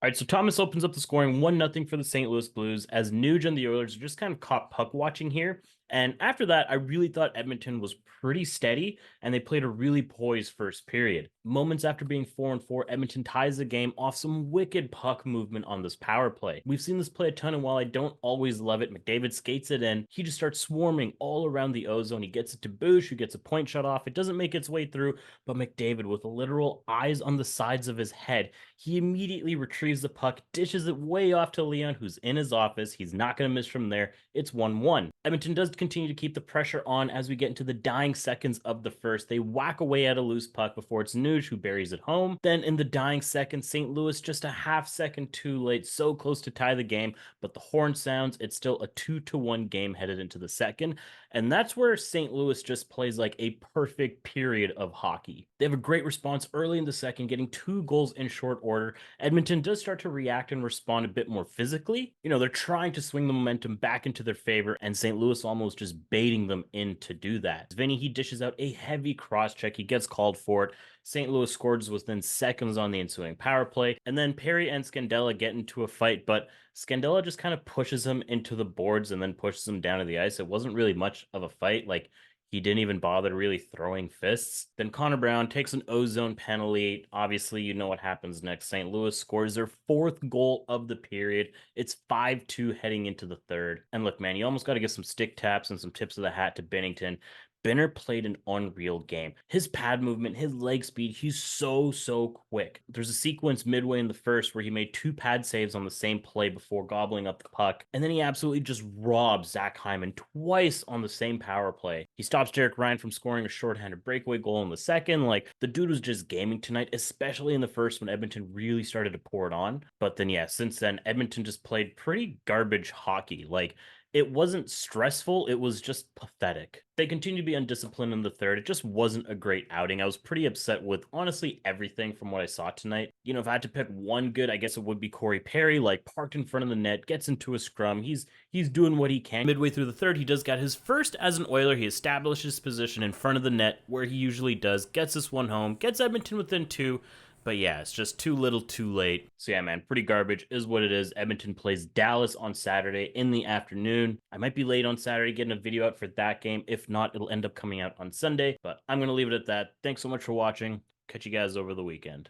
All right, so Thomas opens up the scoring 1-0 for the St. Louis Blues as Nuge and the Oilers are just kind of caught puck watching here. And after that, I really thought Edmonton was pretty steady and they played a really poised first period. Moments after being 4-4, Edmonton ties the game off some wicked puck movement on this power play. We've seen this play a ton, and while I don't always love it, McDavid skates it in. He just starts swarming all around the ozone. He gets it to Boosh, who gets a point shot off. It doesn't make its way through, but McDavid, with literal eyes on the sides of his head, he immediately retrieves the puck, dishes it way off to Leon, who's in his office. He's not going to miss from there. It's 1-1. Edmonton does continue to keep the pressure on as we get into the dying seconds of the first. They whack away at a loose puck before it's Nuge who buries it home. Then in the dying seconds, St. Louis just a half second too late, so close to tie the game, but the horn sounds. It's still a 2-1 game headed into the second. And that's where St. Louis just plays like a perfect period of hockey. They have a great response early in the second, getting 2 goals in short order. Edmonton does start to react and respond a bit more physically. They're trying to swing the momentum back into their favor, and St. Louis almost just baiting them in to do that. Vinny, he dishes out a heavy cross check. He gets called for it. St. Louis scores within seconds on the ensuing power play, and then Perry and Scandella get into a fight, but Scandella just kind of pushes him into the boards and then pushes him down to the ice. It wasn't really much of a fight. Like, he didn't even bother really throwing fists. Then Connor Brown takes an ozone penalty. Obviously, you know what happens next. St. Louis scores their 4th goal of the period. It's 5-2 heading into the third. And look, man, you almost got to give some stick taps and some tips of the hat to Bennington. Benner played an unreal game. His pad movement, his leg speed, he's so quick. There's a sequence midway in the first where he made 2 pad saves on the same play before gobbling up the puck. And then he absolutely just robs Zach Hyman twice on the same power play. He stops Derek Ryan from scoring a shorthanded breakaway goal in the second. Like, the dude was just gaming tonight, especially in the first when Edmonton really started to pour it on. But then, yeah, since then, Edmonton just played pretty garbage hockey. Like, it wasn't stressful, it was just pathetic. They continued to be undisciplined in the third. It just wasn't a great outing. I was pretty upset with honestly everything from what I saw tonight. If I had to pick one good, I guess it would be Corey Perry, like parked in front of the net, gets into a scrum. He's doing what he can. Midway through the third, he does get his first as an Oiler. He establishes his position in front of the net where he usually does, gets this one home, gets Edmonton within 2. But yeah, it's just too little too late. So yeah, man, pretty garbage is what it is. Edmonton plays Dallas on Saturday in the afternoon. I might be late on Saturday getting a video out for that game. If not, it'll end up coming out on Sunday. But I'm going to leave it at that. Thanks so much for watching. Catch you guys over the weekend.